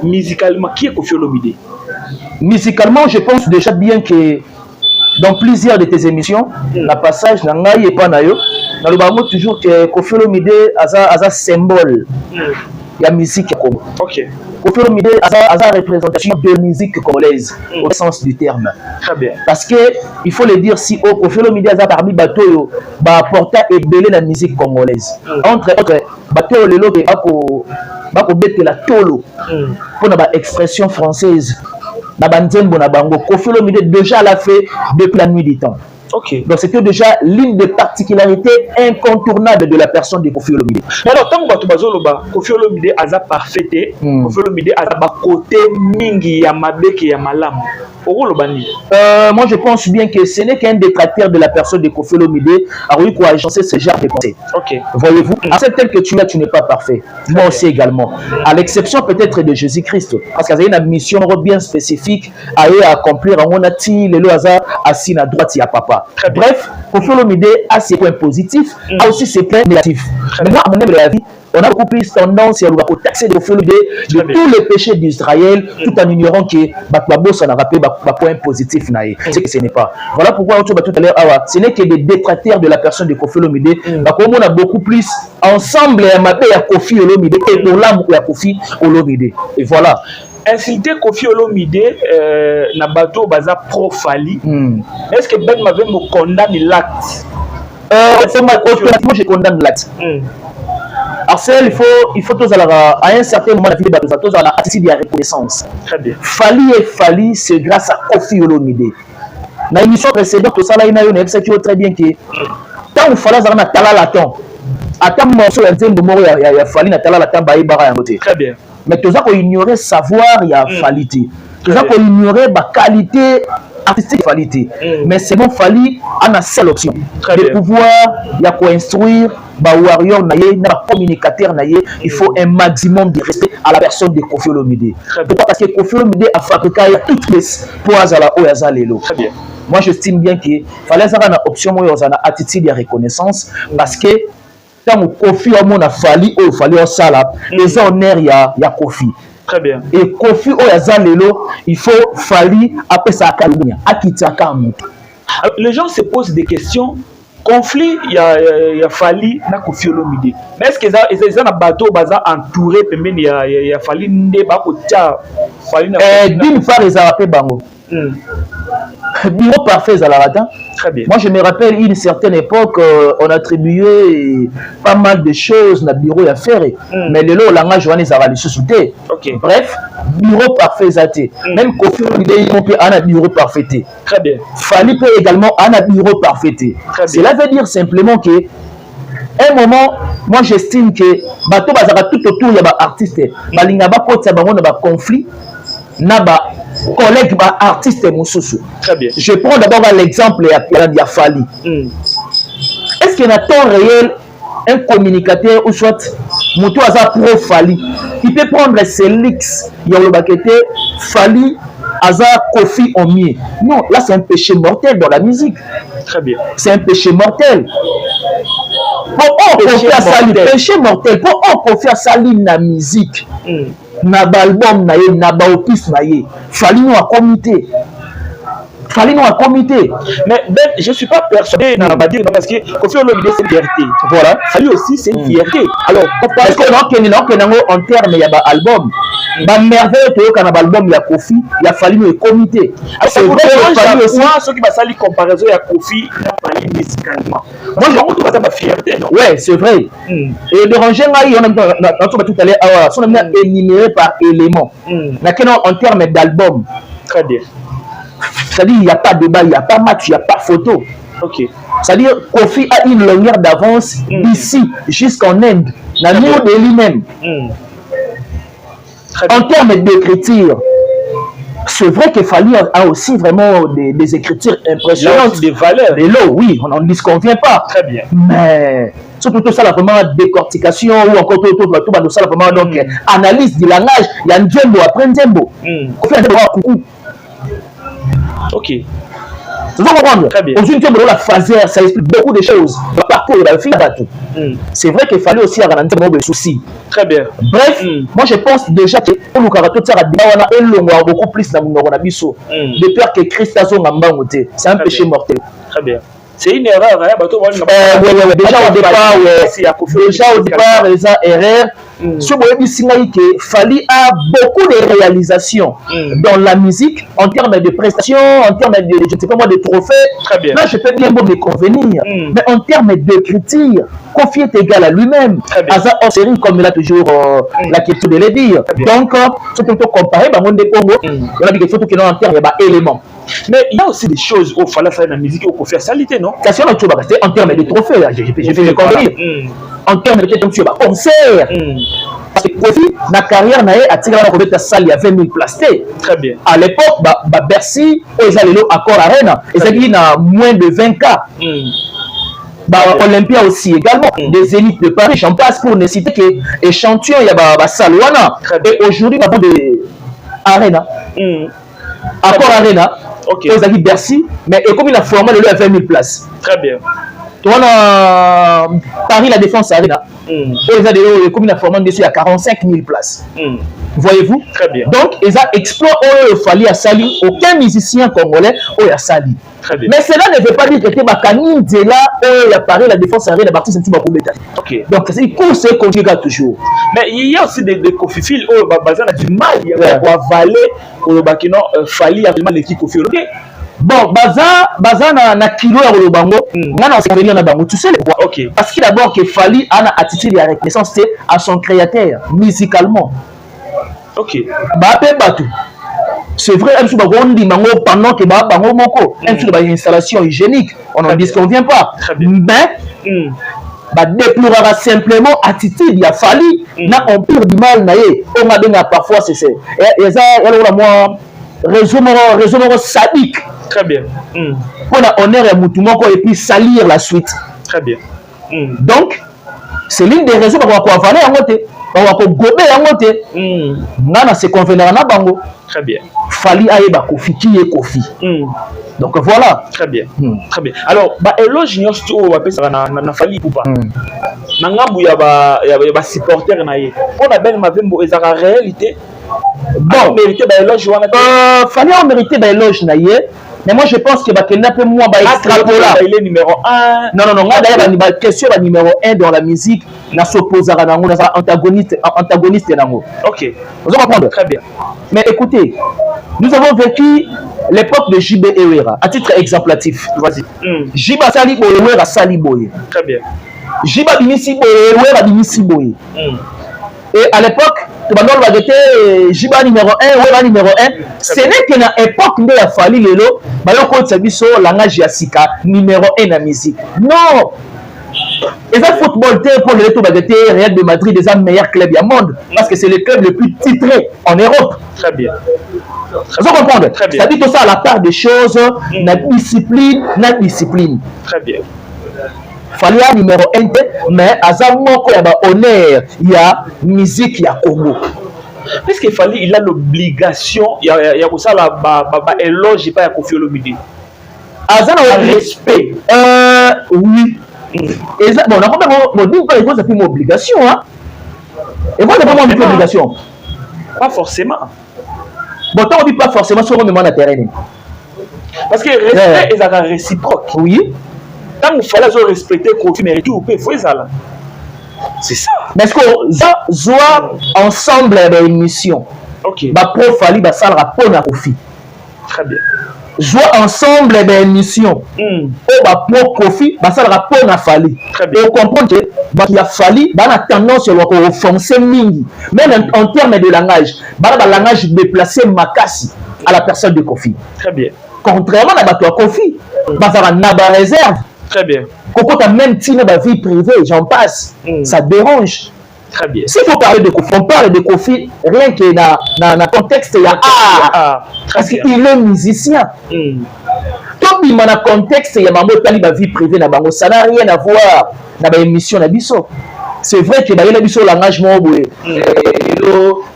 musicalement, qui est Koffi Olomide? Musicalement, je pense déjà bien que dans plusieurs de tes émissions, la passage n'a pas été nayo. Dans le bas toujours que Koffi Olomide a un symbole. Il y a musique à Congo. Ok. Koffi Olomide a une représentation de musique congolaise au sens du terme. Très bien. Parce que il faut le dire si Koffi Olomide a parmi bateau ba apporter et belé la musique congolaise. Entre autres bateau le lobe bako bete la tolo pour na ba expression française na banzembo na bango. Koffi Olomide déjà l'a fait depuis la nuit du temps. Ok. Donc c'était déjà l'une des particularités incontournables de la personne de Koffi Olomide. Mais alors, tant que tu as Koffi Olomide a parfait, Koffi Olomide a côté mingi ya mabeki ya malam. Moi je pense bien que ce n'est qu'un détracteur de la personne de Koffi Olomide a eu quoi agencer ce genre de pensée. Ok. Voyez-vous, à celle telle que tu es, tu n'es pas parfait. Moi aussi également. À l'exception peut-être de Jésus-Christ. Parce qu'il y a une mission bien spécifique à accomplir. On a-t-il le hasard assis à droite, il y a papa. Bref, Koffi Olomide a ses points positifs, a aussi ses points négatifs. Mais moi, à mon avis, on a beaucoup plus tendance à taxer de Koffi Olomide de tous les péchés d'Israël, tout en ignorant que ça n'a rappelé un point positif. C'est que ce n'est pas. Voilà pourquoi tout à l'heure, ce n'est que des détracteurs de la personne de Koffi Olomide. Comme on a beaucoup plus ensemble à Koffi Olomide et pour l'âme à Koffi Olomide. Et voilà. Insulter Koffi Olomide na bateau baza pro-Fali. Est-ce que Ben m'avait me condamné l'acte? Automatiquement, je condamne l'acte. Arcel, il faut tous à un certain moment de la vie de bateau, tous à la attitude de la reconnaissance. Très bien. Fali, c'est grâce à Koffi Olomide. Dans l'émission précédente, tout ça là, il y a une qui très bien que tant que Fali a tala la temps, à tant morceau de mort, il y a Fali na tala la temps, bah il barre à côté. Très bien. Mais tout ça qu'on ignorait savoir, il y a Fali. Tout ça qu'on ignorait la qualité artistique de Fali. Mais c'est bon, Fali a une seule option de pouvoir, il y a quoi instruire. Warrior naye na communicateur naye, il faut un maximum de respect à la personne de Koffi Olomide. Pourquoi? Parce que Koffi Olomide a fabriqué toutes les poids à la Oyazalelo. Très bien. Moi j'estime bien qu'il fallait avoir une option où on a attitude de reconnaissance parce que tant que Koffi a fallu au fallait au sala les honneurs il y a Koffi. Très bien. Et Koffi Oyazalelo, il faut fallu après ça Kalunya akitaka mutu. Les gens se posent des questions. Conflit, il y a Fali na Koffi Olomide. Mais est-ce que ils ont un bateau entouré, il y a Fali nde bako tia Fali na d'une part ils ont appelé bango. Bureau parfait Zalarata. Très bien. Moi je me rappelle une certaine époque on attribuait pas mal de choses dans le bureau à faire mais le lot langage journée ça va les sous-souter. OK. Bref, bureau parfait Zaté. Même Koffi Olomide il peut un bureau parfait. Très bien. Fali peut également un bureau parfait. Cela veut dire simplement que un moment, moi j'estime que bateau bazara tout autour il y a artiste balinga ba kota bango na ba conflit na ba collègue ba artiste mususu. Très bien. Je prends d'abord l'exemple de Fali. Est-ce qu'il y a un temps réel un communicateur ou soit moto aza pro Fali il peut prendre ses leaks il y a le baquete Fali aza Koffi en mieux. Non, là c'est un péché mortel dans la musique. Très bien. C'est un péché mortel. Pour péché mortel. Pour confier ça la musique. Na album na ye, na opus na ye. Fali nous a comité. Fali nous a comité. Mais ben, je ne suis pas persuadé parce que Koffi Olomide c'est une fierté. Voilà. Fali aussi c'est une fierté. Alors, parce que en termes il y a un album. Bah merveille que quand album il y a Koffi, il y a Fali nous comité. C'est vrai que Fali aussi ceux qui va salir comparaison il y a Koffi, il y a Fali musicalement. Moi je trouve que c'est ma fierté. Ouais, c'est vrai. Et le rangement on a tout à l'heure sont énumérés par éléments. En termes d'album. Très bien. C'est-à-dire il n'y a pas de débat, il n'y a pas match, il n'y a pas photo. OK. C'est-à-dire Koffi a une longueur d'avance d'ici jusqu'en Inde, la nuit de lui-même. En termes d'écriture, c'est vrai que Fali a aussi vraiment des écritures impressionnantes. Des valeurs. Des lots, oui, on ne disconvient pas. Très bien. Mais surtout tout ça, là, vraiment décortication ou encore tout ça, là, vraiment donc analyse du langage. Il y a un djembo après un djembo. Koffi a un coucou. OK. Tu dois comprendre. Très bien. Aujourd'hui, la phaser, ça explique beaucoup de choses. Le parcours de la fille, c'est vrai qu'il fallait aussi avoir des soucis. Très bien. Bref, moi je pense déjà que pour nous beaucoup plus dans de peur que Christ a son ambangoté. C'est un péché mortel. Très bien. C'est une erreur, hein? Déjà au départ, les erreurs. Ce Fali a beaucoup de réalisations dans la musique, en termes de prestations, en termes de, je ne sais pas moi, de trophées. Très bien. Là, je peux bien me convenir. Mais en termes d'écriture, Kofi est égal à lui-même. Aza en série, comme il a toujours la question de le dire. Donc, si on peut comparer, on a des questions qui sont en termes d'éléments. Mais il y a aussi des choses où il fallait faire la musique où il faut faire salité, non? Ça, c'est en termes de trophées, j'ai fait le convenir. En termes de concert. Parce que Kofi, la carrière a tiré la salle, il y a 20 000 places. Très bien. À l'époque, Bercy, ils allaient à Accor Arena. Ils avaient moins de 20 cas. Olympia aussi également, des élites de Paris, j'en passe pour ne citer que échantillon, il y a Salouana. Et aujourd'hui, il y a des Arena. Accor Arena. Ils avaient Bercy, mais comme il a formé le lieu à 20 000 places. Très bien. On a Paris La Défense Arena. Comme il a formé dessus à 45 000 places. Voyez-vous? Très bien. Donc, ils ont exploité il fallait à Sali. Aucun musicien congolais a Sali. Mais cela ne veut pas dire que tu es là, il a Paris La Défense Arena, Baptiste Ok. Donc, c'est une course qu'on regarde toujours. Mais il y a aussi des cofifils où Bazan a du mal à avaler au Bakino, Fali a vraiment l'équipe Kofi. Bon, Baza na kilo ya Rolobango, on a convenu na bango, tu sais les quoi? Ok. Parce qu'il d'abord que Fali a une attitude de reconnaissance à son créateur, musicalement. Ok. C'est vrai, pendant que bango moko, une installation hygiénique, on n'en disconvient pas. Mais déplorera simplement attitude, il a Fali, na on perd du mal naé, on a bien parfois c'est ça. Et ça, moi raisonnement sadique. Très bien. Pour honneur et Moutoumoko et puis salir la suite. Très bien. Donc, c'est l'une des raisons pour laquelle on va aller en côté. On va gober en côté. Nana se convenir en bango. Très bien. Fali aïeba Kofi qui est Kofi. Donc voilà. Très bien. Très bien. Alors, éloge nous tout on appelle ça na Fali Poupa. Nangambu ya ba supporter na ye. On a ben mavembo ezara réalité. Bon, mérité éloge Fali a mérité éloge na ye. Mais moi je pense que Bakenda peut moi extrapola. Il est numéro 1. Non, d'ailleurs la question la numéro 1 dans la musique na s'opposera à nango, na antagoniste nango. OK. Vous comprenez? Très bien. Mais écoutez, nous avons vécu l'époque de JB Ewera à titre exemplatif. Vas-y. Jiba Sali Ewera Sali Boye. Très bien. Jiba Binisi Ewera Binisi Boye. Et à l'époque, tu vas nous Jiba numéro 1, Ewera numéro 1. Ce n'est que dans l'époque où il a fallu le lot, il langage Yassika numéro 1 dans la musique. Non! Et ça, football, pour le Real de Madrid, des meilleurs clubs du monde. Parce que c'est le club le plus titré en Europe. Très bien. Vous comprenez? C'est-à-dire tout ça à la part des choses, la discipline. Très bien. Fallait un numéro 1, mais à ça, il y a honneur, il y a musique, il y a Congo. Puisqu'il fallait, il a l'obligation, il y a comme ça, éloge, pas à Kofi Olomide. À ça, respect. Oui. Et ça, bon, on a quand même ça fait une obligation. Et moi, c'est pas une obligation. Pas forcément. Bon, tant on dit pas forcément sur le moment terrain. Parce que respect est réciproque. Oui. Tant il fallait respecter Kofi, mais tout, il faut ça. C'est ça. Mais est-ce qu'on doit ensemble une mission? Ok. Pro Fali, ça le rapport à Kofi. Très bien. Jouer ensemble une mission. Pro Kofi, ça le rapport à Fali. Très bien. Et on comprend que il a Fali, il a tendance à offenser Mingi. Même en termes de langage, il a un langage déplacé Makasi à la personne de Kofi. Très bien. Contrairement à Kofi, il y a une réserve. Très bien. Quand tu as même la vie privée, j'en passe, ça dérange. Très bien. S'il faut parler de Kofi, on parle de Kofi, rien que dans le contexte, il y a parce qu'il est musicien. Tout le monde dans le contexte, il y a ma vie privée, ça n'a rien à voir dans l'émission. C'est vrai que dans l'émission, langage,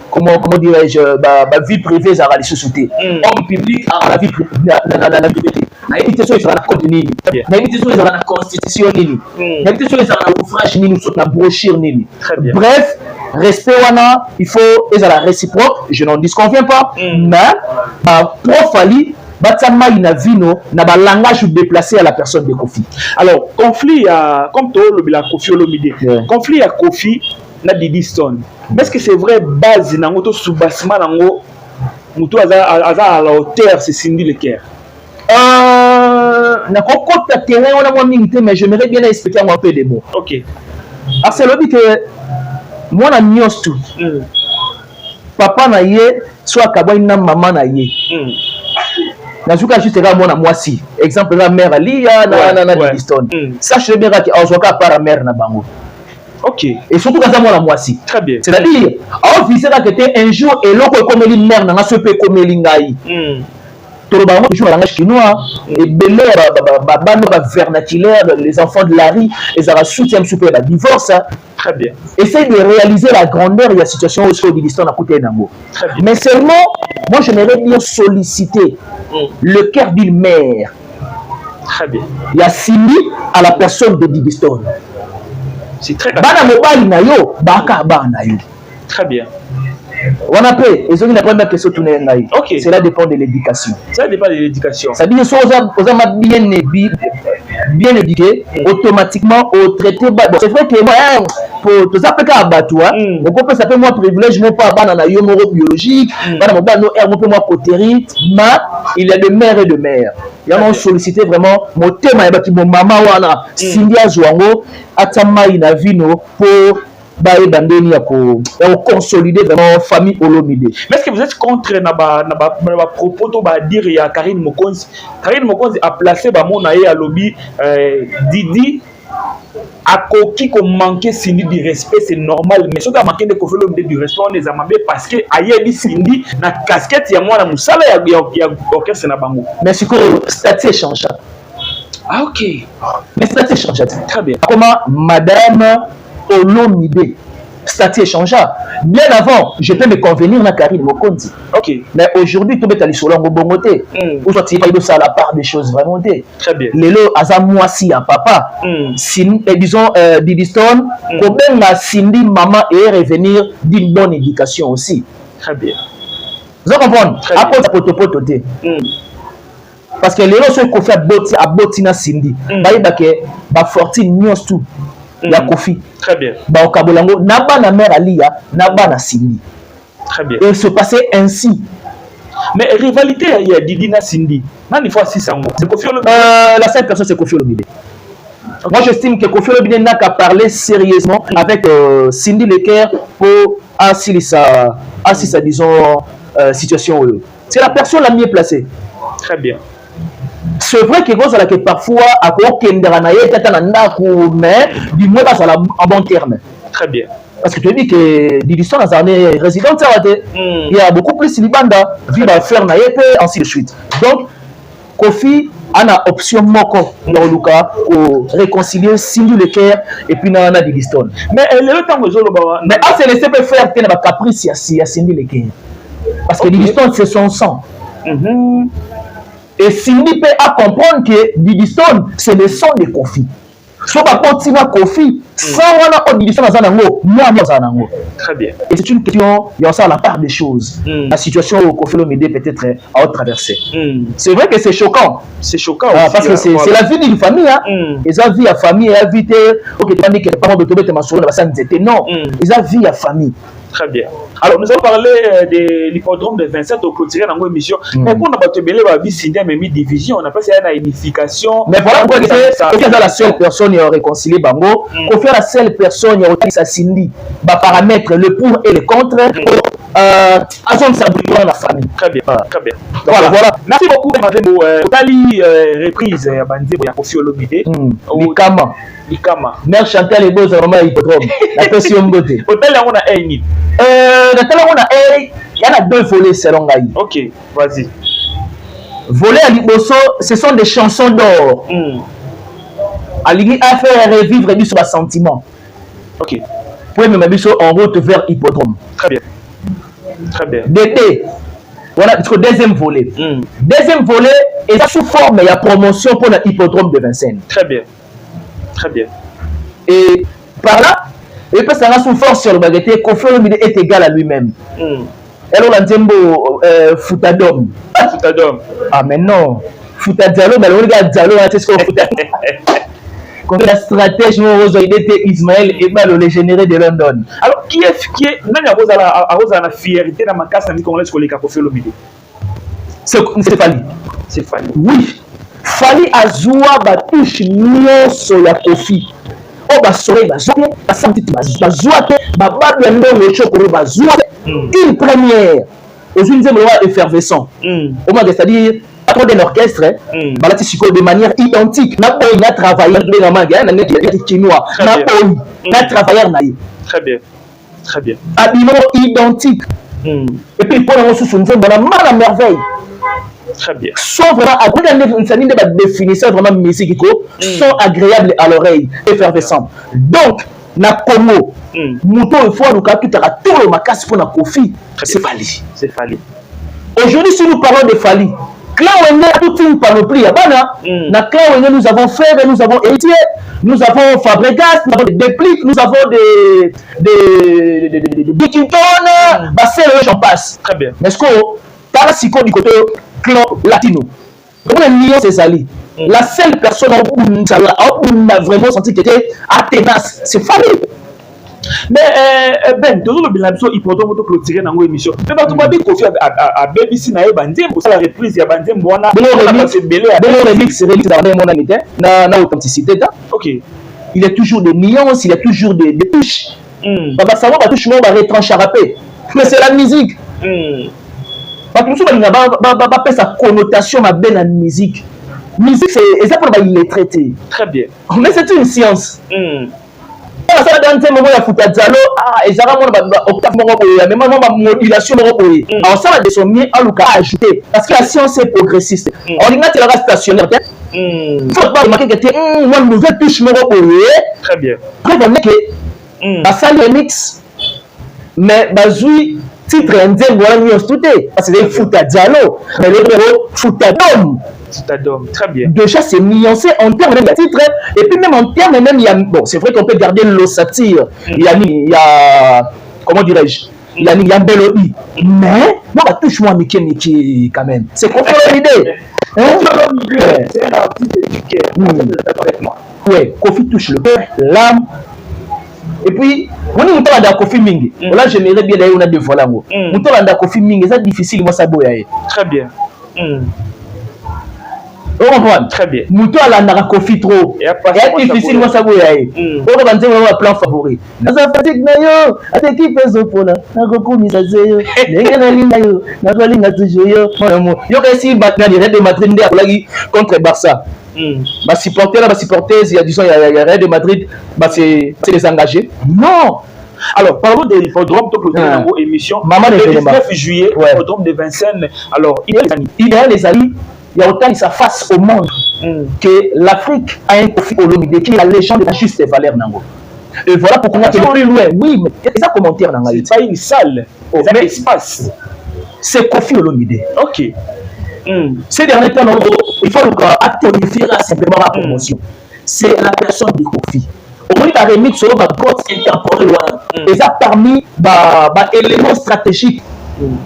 comment dirais-je, ma vie privée, ça va les sociétés. Homme public, la vie privée, nayebi te soki ezala na code nini, nayebi te soki ezala na constitution nini, nayebi te soki ezala na ouvrage nini, soki na brochure nini. Bref, respect wana, il faut ezala réciproque, je n'en disconviens pas, mais prof ali batama ina vino na ba langage déplacé à la personne de Kofi. Alors, conflit comme to le Kofi Olomide. Conflit à Kofi na Diddy Stone. Est-ce que c'est vrai base nango to soubassement nango mutu aza à la hauteur c'est Cindy Leker? Na kokota terrain on a moins minute mais j'aimerais bien expliquer un peu des mots. OK. Ah c'est le dit que moi na nyos tout. Papa na ye soit kabwa na maman na ye. Nazuka juste là moi na moi si. Exemple la mère ali na Diddy Stone. Sache bien que azoka par mère na bango. OK. Et surtout quand ça moi la moi si. Très bien. C'est-à-dire au visé là que était un jour et l'autre comme les mère na se peut comme les ngai. Tout le monde joue en langage chinois et belé vernaculaire les enfants de la rue les ara soutien super la divorce. Très bien. Essaye de réaliser la grandeur de la situation au sein de l'histoire à côté d'Ango. Mais seulement moi j'aimerais bien solliciter le cœur d'une mère. Très bien. Il y a Cindy à la personne de Diddy Stone. C'est très bien. Bana mobali na yo baka bana yo. Très bien. On a pris, et c'est la première question tournée. OK. Cela dépend de l'éducation. Ça dépend de l'éducation. Ça veut dire que bien éduqué, automatiquement au traité. Bon, c'est vrai que moi, pour tout ça, peut abattre, on peut s'appeler moi privilège, non pas banana yomoro biologique, banana no air, moi cotérite, mais il y a de mère et de mère. Il y a sollicité vraiment mon thème, il y a mon maman wana, Cindy Zouango, Atama Inavino pour consolider vraiment la famille Olomide. Mais est-ce que vous êtes contre na propos to ba dire ya Karine Mokonzi? Karine Mokonzi a placé ba mona ye à lobby Didi a koki ko manquer Cindy du respect, c'est normal, mais ce qui a manqué de Kofi Olomide du respect on les a mambé parce que ayebi Cindy na casquette ya mwana musala ya orchestre na bango. Mais c'est que statut change. Ah OK. Mais statut change. Très bien. Comment madame Olomide statut échangea. Bien avant, je peux me convenir dans Karine Mokonzi. OK. Mais aujourd'hui, tout est allé sur l'angle bongoté. Ou soit il y a la part des choses vraiment. Très bien. Lelo aza moisi à papa. Disons Diddy Stone, comment la Cindy maman et revenir d'une bonne éducation aussi. Très bien. Vous comprenez? Après ça poto té. Parce que les gens qui fait à botina Cindy, ba fortune nyos tout. Ya Kofi. Très bien. Ba okabolango naba na mère Alia, naba na Cindy. Très bien. Et il se passait ainsi. Mais rivalité il y a Didi na Cindy. Nani fois 6 ans. C'est Kofi Olomide. La seule personne c'est Kofi Olomide. Moi j'estime que Kofi Olomide n'a qu'à parler sérieusement avec Cindy Leker pour assurer sa disons situation. C'est la personne la mieux placée. Très bien. C'est vrai que parfois, à mais du moins, ça en bon terme. Très bien. Parce que tu dis que Diddy Stone a un résident, il y a beaucoup plus de Libanda, vivre faire naïpe, ainsi de suite. Donc, Kofi a une option moko pour réconcilier Cindy Leker et puis Nana Diddy Stone. Mais le temps que je mais à se laisser faire un caprice à Cindy Leker. Parce que Diddy Stone, c'est son sang. Et Cindy peut comprendre que Diddy Stone, c'est le sang de Kofi. Si on continue à Kofi, sans Diddy Stone, très bien. Et c'est une question, il y a ça la part des choses. La situation où Kofi Olomide peut-être à traverser. C'est vrai que c'est choquant. C'est choquant aussi. Parce que c'est la vie d'une famille. Ils ont vie à famille, ils ont vie ok, tu as dit que les parents de Tobé étaient non. Ils ont vie à famille. Très bien. Alors, nous allons parler de l'hippodrome de 27 au quotidien dans l'émission. Mais pour nous, on a division, on a passé à une unification. Mais voilà pourquoi c'est la seule personne qui a réconcilié Bango. Pour faire la seule personne qui a réconcilié Cindy, paramètre le pour et le contre. À son saboteur la famille. Très bien. Très bien. Voilà. Merci beaucoup, Madame. Tali reprise à Bandé pour Kofi Olomide. Likama. Mère Chantal et Beaux vraiment hippodrome. La question beauté. Hôtel on a un nid. Il y en a deux volets selon Gaï. Ok, vas-y. Volet à Liboso, ce sont des chansons d'or. Aligi a fait revivre du sur sentiment. Ok. Pour me mettre en route vers hippodrome. Très bien. Très bien. D'été. Voilà, deuxième volet. Deuxième volet, et ça sous forme, il y a promotion pour l'hippodrome de Vincennes. Très bien. Très bien. Et par là, et puis ça va sous force sur le baguette, Kofi Olomide est égal à lui-même. Et alors, l'antiembo, Foutadom. Foutadom. Ah, mais non. Foutadalo, mais le gars Diallo, c'est ce qu'on fout. Quand la stratège, il était Ismaël Ebal, le généré de London. Alors, qui est même à la fierté dans ma casse, on laisse coller Kofi Olomide. C'est Fali. C'est Fali. Oui. Fali Azoua, touche nyonso ya Kofi. Oh, soleil, une première. Aux une effervescent. Au moins, c'est-à-dire, patron d'un orchestre, de manière identique. N'a pas un travailleur de la main, chinois. N'a pas un travailleur naïf. Très bien. Très bien. Habillement identique. Et puis, pour la ressource, on a mal à merveille. Très bien. Sont vraiment définisseur vraiment musique sont agréables à l'oreille, effervescents. Donc, na Congo, mouton une fois nous tout à tout le macasse pour la Kofi, c'est Fali. C'est Fali. Aujourd'hui, si nous parlons de Fali, Claude a toute une panoplie. Na Claude nous avons Fèvre, nous avons Héritier, nous avons Fabregas, nous avons des Dépliques, nous avons des Bikington, Bassel, j'en passe. Très bien. Mais ce qu'on parle si du côté clan latino. Comme le lion c'est Zali. La seule personne où on a vraiment senti qu'elle était tenace, c'est Fali. Mais Ben, toujours le bilan il peut donc clôturer dans l'émission. Mais bah tu m'as dit Kofi à BBC na bandem pour la reprise il y a bandem bona. C'est belé à remix dans mon ami na authenticité. OK. Il y a toujours des nuances, il y a toujours des touches. Bah savoir ba touche moi ba retrancher mais c'est la musique. Parce que nous sommes pas sa connotation ma belle en musique. Musique c'est ça pour il est traité. Très bien. Mais c'est une science. Ça dans un moment il y a Foutadalo et ça va mon octave mais même modulation alors ça va de son mieux à Luka ajouter parce que la science est progressiste. On dit que la stationnaire faut pas remarquer que une nouvelle touche très bien. Après on que la salle remix mais bazui titre indien voilà mieux tout parce que c'est Foutadalo mais le héros Foutadom. Très bien. Déjà, c'est nuancé en termes de titre. Et puis même en termes, même, il y a, bon, c'est vrai qu'on peut garder l'ossature. Il y a, comment dirais-je, il y a une belle idée. Mais, moi, touche-moi Mickey quand même. C'est quoi l'idée? C'est un artiste éduqué. Oui, Kofi touche le cœur, l'âme. Et puis, on est dans Kofi Mingi. Là, j'aimerais bien d'ailleurs, on a des volants. On est dans Kofi Mingi, c'est difficile, moi, ça boye. Très bien. Très bien. Mouton à la Kofi trop. Et difficile, moi ça vous y aller. On va dire un plan favori. Dans un pratique nayo, à l'équipe Zopola, na Goku Misazeyo, Nenga Lindayo, na Dolinga toujours. Yo que battre les Real de Madrid contre Barça. Bah supporter là, bah supporters, il y a disons il y a Real de Madrid, bah c'est les engagés. Non. Alors, parlons de l'hippodrome, donc émission. Le 19 juillet, l'hippodrome de Vincennes. Alors, il y a les amis. Il y a autant de sa face au monde que l'Afrique a un Kofi Olomide qui est la légende de la juste valeur. Et voilà pourquoi on a plus loin. Oui, mais il y a des commentaires dans la c'est pas une salle, c'est un espace. C'est Kofi Olomide. Ok. Ces derniers temps, il faut actualiser simplement la promotion. C'est la personne de Kofi. Au moins, il a remis sur le box intemporel. Et ça parmi les éléments stratégiques.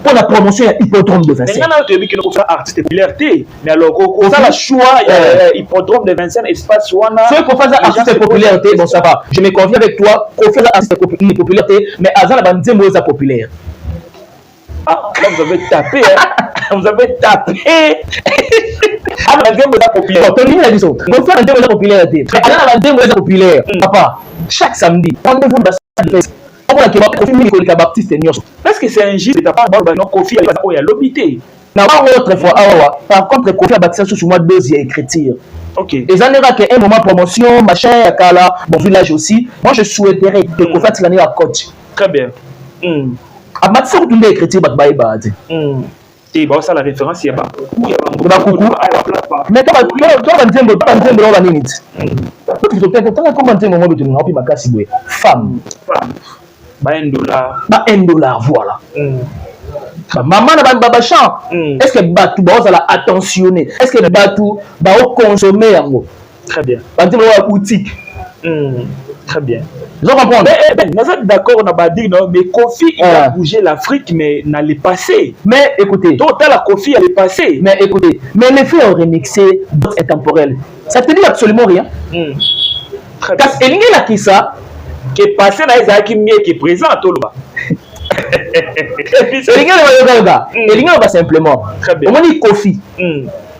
Pour la promotion, il y a hippodrome de Vincennes. Mais il y a un artiste populaire. Mais alors, ça va choix, hippodrome de Vincennes, espace Wana. Ceux qui font ça artiste populaire, bon, ça va. Je me conviens avec toi, qu'on fait ça artiste populaire, mais Azan a bandé moi populaire. Ah, là, vous avez tapé, hein. Vous avez tapé. Ah, mais bandé moi populaire. Ton ligne a dit ça. On fait bandé moi populaire. Mais Azan a bandé moi populaire. Papa, chaque samedi, rendez-vous dans la salle. Parce que c'est un geste de ta part, Kofi a l'obité. Par contre, Kofi a bâti sur moi deuxième écriture. Ok. Et ça n'est pas qu'un moment promotion, machin, Kala, mon village aussi. Moi, je souhaiterais que Kofi ait l'année à coach. Très bien. À bâtir sur une écriture, et bon, ça la référence, il y a pas. Mais toi, tu vas dire, femme. $1. $1, voilà. maman na ba chant est-ce que batu ba la attentionner est-ce que batu ba consommer yango très bien bantu ba boutique très bien je comprends mais nous sommes d'accord on a pas dit non mais Kofi il a bougé l'Afrique mais dans le passé mais écoutez donc la Kofi elle est passée mais écoutez mais l'effet au remixé est temporel ça te dit absolument rien parce que l'ingé la qui ça qui est passé dans les acquis mieux qui est présent tout le bas elingi ba simplement omoni Kofi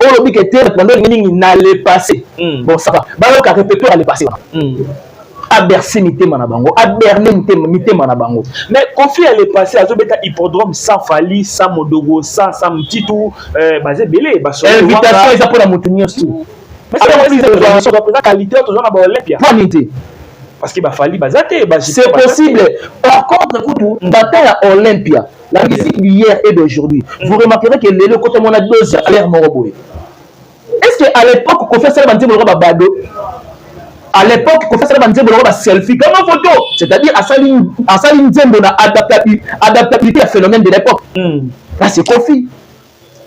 olobi ke te pendant nini na le passé bon ça va ba ka répéter à le passé a bercer mitema na bango a berner mitema na bango mais Kofi elle est passé azobeta hippodrome sans Fali sans Modogo sans Mtitou basé belé ba so invitation eza pour la mutunyo tout mais ça représente qualité toujours na ba Olympia point nité parce qu'il va falloir bazater c'est possible par contre écoute bataille à Olympia la musique d'hier et d'aujourd'hui vous remarquerez que les côté mon a deux à l'air moroboy est-ce que à l'époque qu'on fait ça bandit le roba bado à l'époque qu'on fait ça bandit le roba selfie comme en photo c'est-à-dire à saline nzembo na adaptabilité à phénomène de l'époque là c'est Kofi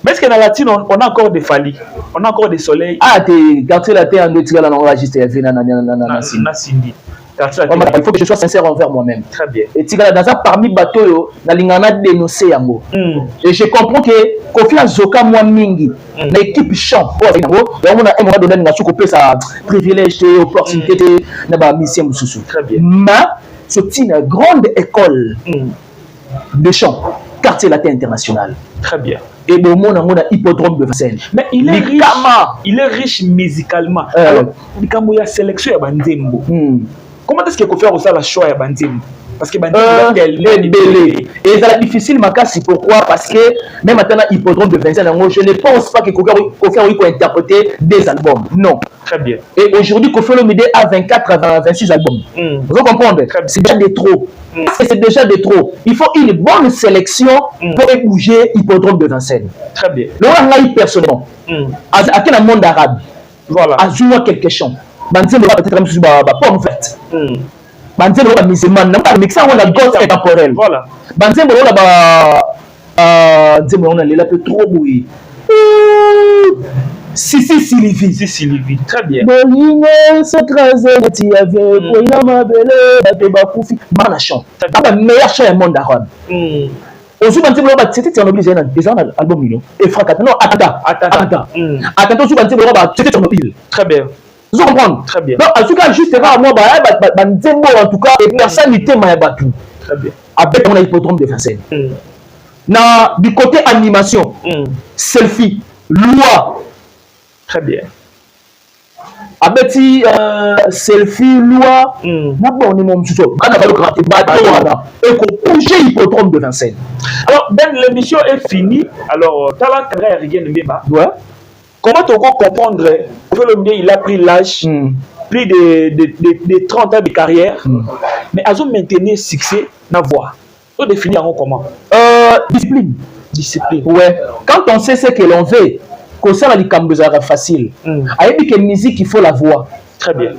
mais est-ce que dans la latine on a encore des Fali on a encore des soleils t'es quartier la terre en deux tigala na enregistré na Cindy il faut que je sois sincère envers moi-même. Très bien. Et tigala dans un parmi bateau na lingana dénoncer yango. Et je comprends que Kofi Azoka moi mingi l'équipe chant pour yango on a un moment donné nga souko sa privilège et opportunité na ba mission mususu. Très bien. Ma c'est une grande école de chant quartier latin international. Très bien. Et bon mon a hippodrome de Vincennes. Mais il est riche musicalement. Alors likambo ya sélection ya banzembo. Comment est-ce qu'il faut faire aussi la choix à Bandim? Parce que Bandim est tellement belé. Et ça est difficile, Makassi. Pourquoi? Parce que même maintenant, hippodrome de Vincennes, je ne pense pas que Kofi peut interpréter des albums. Non. Très bien. Et aujourd'hui, Kofi Olomide a 24 à 26 albums. Vous comprenez? C'est déjà de trop. C'est déjà de trop. Il faut une bonne sélection pour bouger hippodrome de Vincennes. Très bien. Le roi personnellement, à quel monde arabe, voilà. à jouer quelque chose. Banzé le peut-être même sur la pomme verte. Banzé le musulman, non pas mixer on la gosse intemporelle. Voilà. Banzé le Banzé on a la peu trop bouilli. Sylvie. Très bien. Boline se creuser ti avait pour ma belle de bakoufi manachon. C'est la meilleure chanson du monde arabe. Aussi Banzé le c'était un obligé des albums millions. Et Franck non attends. Attends sur Banzé le c'était un mobile. Très bien. Vous comprenez? Très bien. Donc, en tout cas, juste moi, en tout cas, et personne n'était mal battu. Très bien. Avec mon hippodrome de Vincennes. Du côté animation, selfie, loi. Très bien. Avec selfie, loi, on est mon sous-sol. On a le grand bateau, et qu'on bouge hippodrome de Vincennes. Alors, l'émission est finie. Alors, talent, rien de bien. Ouais. Comment tu peux comprendre que il a pris l'âge, plus de 30 ans de carrière, mais il a maintenu succès dans la voix. Tu définis comment? Discipline. Ouais. Quand on sait ce que l'on veut, que ça va être facile. Avec que musique, il faut la voix. Très bien.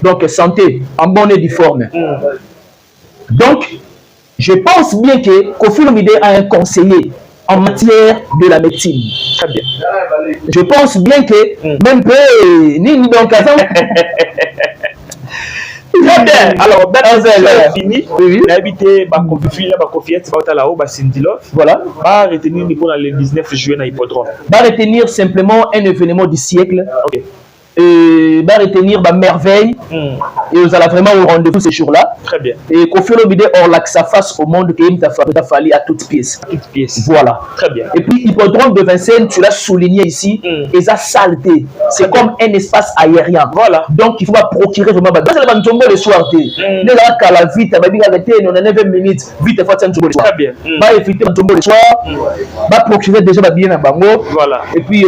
Donc, santé, en bonne et due forme. Donc, je pense bien que Kofi Olomide a un conseiller en matière de la médecine. Très bien. Je pense bien que même peu ni donc très bien. Alors, c'est fini. Il a habité là-haut, voilà. Va retenir le 19 juin à l'hippodrome. Va retenir simplement un événement du siècle. Ok. Et va retenir ma merveille et vous allez vraiment au rendez-vous ce jour-là. Très bien. Et Kofi Olomide or sa face au monde qu'il t'a fallu à toutes pièces. Voilà. Très bien. Et puis hippodrome de Vincennes, tu l'as souligné ici, et ça saleté. C'est comme un espace aérien. Voilà. Donc il faut pas procurer vraiment. C'est le tomber le soir. Ne la cala vite, va bien arrêter, on a 9 minutes, vite faut faire tomber le soir. Très bien. Va éviter de tomber le soir. Va procurer déjà bien à bango. Voilà. Et puis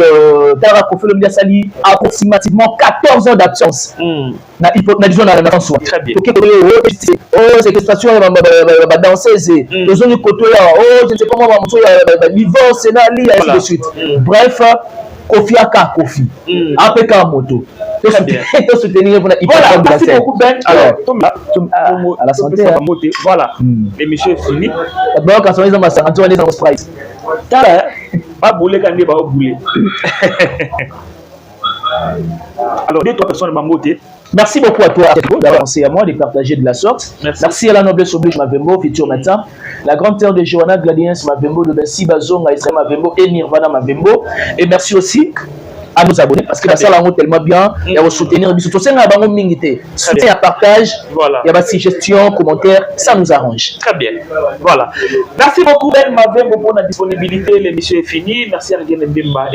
Tara Kofi Olomide sali approximativement 14 heures d'absence. Disons dans la France. Très bien. C'est que station va danseuse. Les autres côtés je ne sais pas moi divorce et ainsi de suite. Bref, Kofi aka Kofi. APK moto. Très bien. soutenir pour Voilà, merci beaucoup Ben. Alors, à la santé. Voilà, l'émission est finie. D'abord, quand on est dans ma santé, on est dans mon sprite. Pas bouler quand on va bouler. Alors, deux, trois personnes m'ont moté. Merci beaucoup à toi d'avoir pensé à moi, de partager de la sorte. Merci à la noblesse oblige Mavembo, futur matin. La grande terre de Johanna Gladiens Mavembo, de Bessi Bazonga, Israël Mavembo et Nirvana Mavembo. Et merci aussi à nos abonnés parce que ça l'a tellement bien et à vous soutenir. Soutien à partage, il y a des suggestions, commentaires, ça nous arrange. Très bien. Voilà. Merci beaucoup Ben Mavembo pour la disponibilité. L'émission est finie. Merci à Nguyen Mbemba.